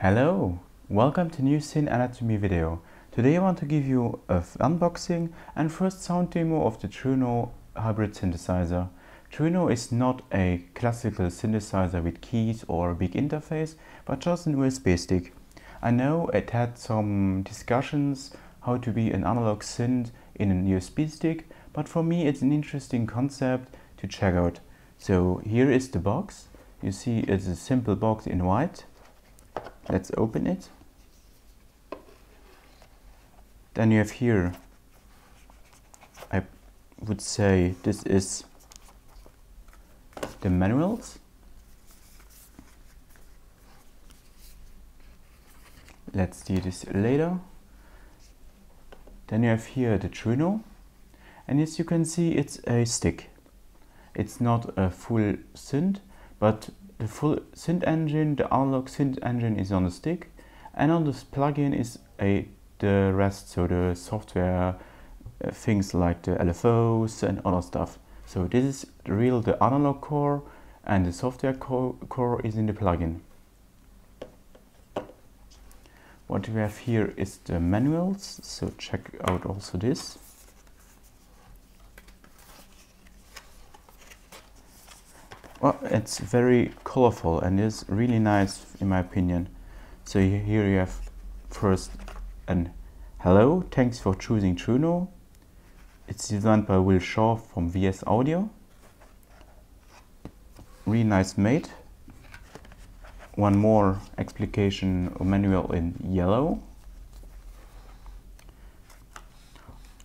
Hello, welcome to new Synth anatomy video. Today I want to give you an unboxing and first sound demo of the Trueno hybrid synthesizer. Trueno is not a classical synthesizer with keys or a big interface, but just an USB stick. I know it had some discussions how to be an analog synth in a USB stick, but for me it's an interesting concept to check out. So here is the box. You see it's a simple box in white. Let's open it. Then you have here, I would say this is the manuals. Let's see this later. Then you have here the Trueno, and as you can see it's a stick. It's not a full synth, but the full synth engine, the analog synth engine is on the stick, and on this plugin is the rest, so the software things like the LFOs and other stuff. So this is the analog core, and the software core is in the plugin. What we have here is the manuals, so check out also this. Well, it's very colorful and is really nice in my opinion. So here you have first an hello, thanks for choosing Trueno. It's designed by Will Shaw from VS Audio. Really nice made. One more explication or manual in yellow.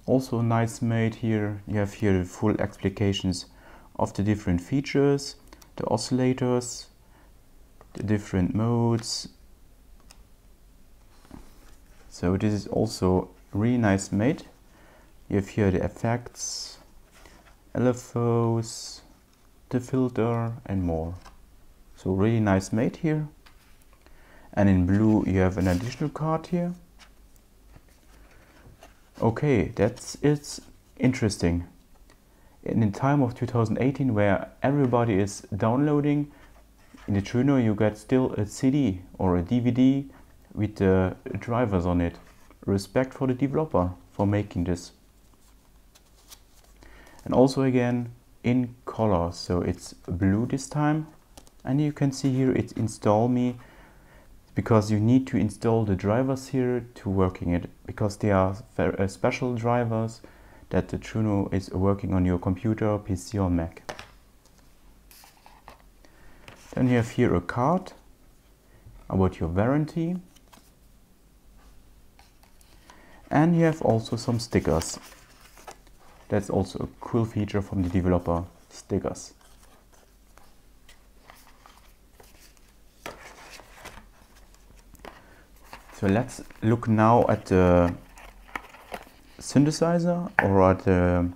Also nice made here. You have here the full explications of the different features, the oscillators, the different modes. So this is also really nice made. You have here the effects, LFOs, the filter and more. So really nice made here. And in blue you have an additional card here. Okay, it's interesting. In the time of 2018, where everybody is downloading, in the Trueno you get still a CD or a DVD with the drivers on it. Respect for the developer for making this. And also again in color, so it's blue this time. And you can see here it's install me, because you need to install the drivers here to working it, because they are very special drivers that the Trueno is working on your computer, PC or Mac. Then you have here a card about your warranty. And you have also some stickers. That's also a cool feature from the developer, stickers. So let's look now at the synthesizer or at the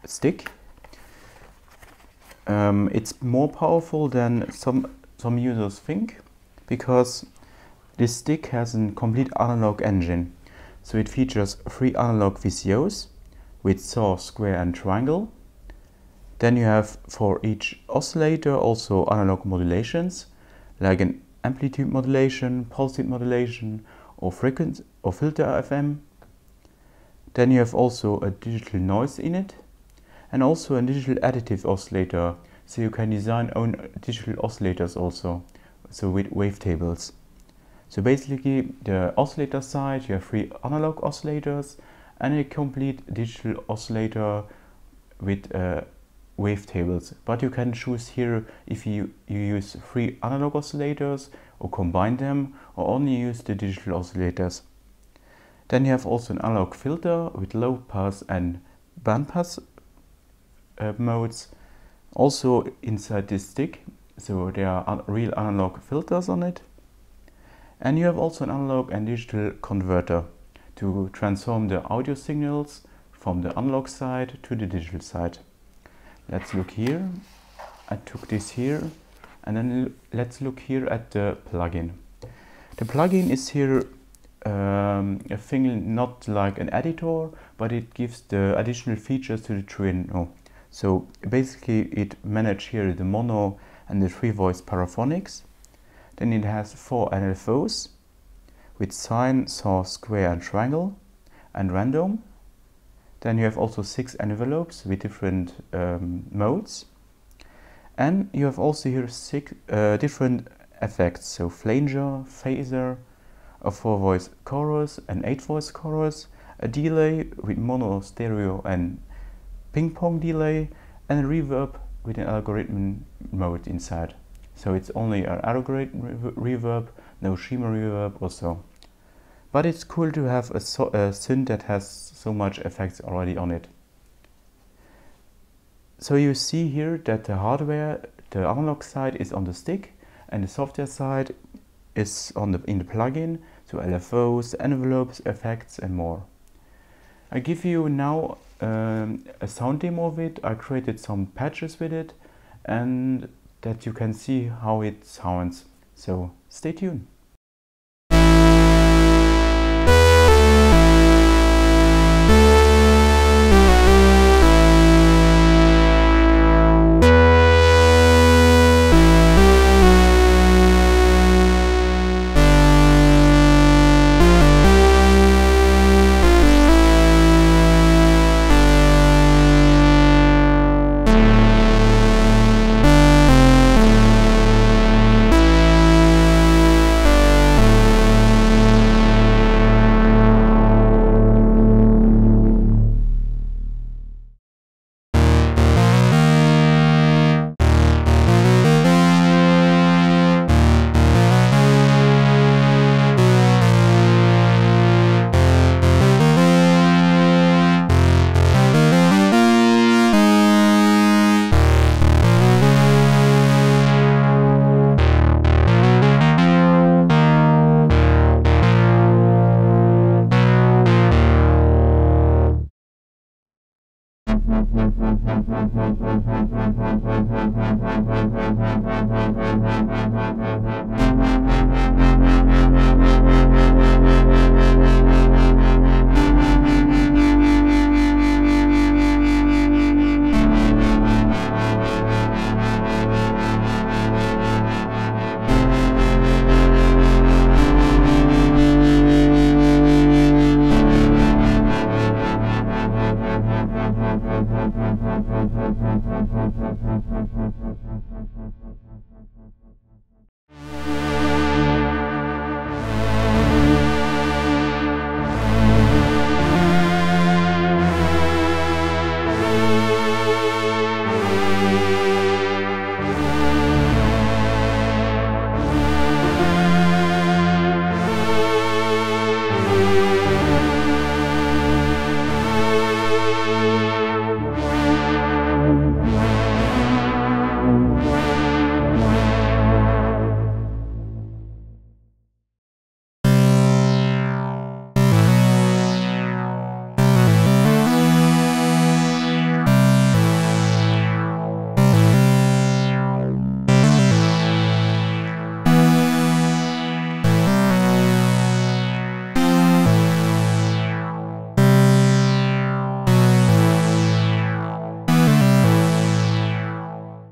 stick. It's more powerful than some users think, because this stick has a complete analog engine. So it features 3 analog VCOs with saw, square and triangle. Then you have for each oscillator also analog modulations, like an amplitude modulation, pulse width modulation, or frequency or filter FM. Then you have also a digital noise in it, and also a digital additive oscillator, so you can design own digital oscillators also, so with wavetables. So basically the oscillator side, you have 3 analog oscillators and a complete digital oscillator with wavetables. But you can choose here if you use 3 analog oscillators or combine them, or only use the digital oscillators. Then you have also an analog filter with low pass and band pass modes also inside this stick, so there are real analog filters on it. And you have also an analog and digital converter to transform the audio signals from the analog side to the digital side. Let's look here. I took this here, and then let's look here at the plugin. The plugin is here a thing not like an editor, but it gives the additional features to the Trueno. So basically it manages here the mono and the 3 voice paraphonics. Then it has 4 LFOs with sine, source, square and triangle and random. Then you have also 6 envelopes with different modes. And you have also here 6 different effects, so flanger, phaser, a 4-voice chorus, an 8-voice chorus, a delay with mono, stereo and ping pong delay, and a reverb with an algorithm mode inside. So it's only an algorithm reverb, no shimmer reverb or so. But it's cool to have a synth that has so much effects already on it. So you see here that the hardware, the analog side is on the stick and the software side is in the plugin, so LFOs, envelopes, effects and more. I give you now a sound demo of it. I created some patches with it and that you can see how it sounds. So stay tuned.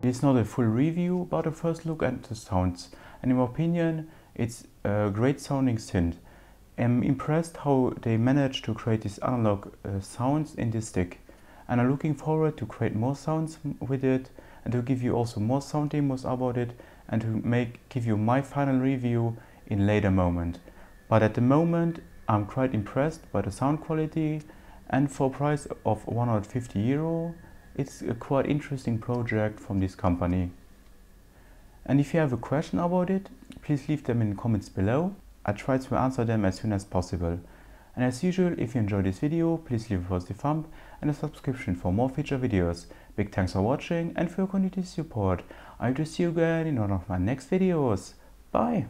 It's not a full review about the first look at the sounds, and in my opinion it's a great sounding synth. I'm impressed how they managed to create these analog sounds in this stick, and I'm looking forward to create more sounds with it and to give you also more sound demos about it and to give you my final review in later moment. But at the moment I'm quite impressed by the sound quality, and for a price of €150 it's a quite interesting project from this company. And if you have a question about it, please leave them in the comments below. I try to answer them as soon as possible. And as usual, if you enjoyed this video, please leave a positive thumb and a subscription for more future videos. Big thanks for watching and for your continued support. I hope to see you again in one of my next videos. Bye!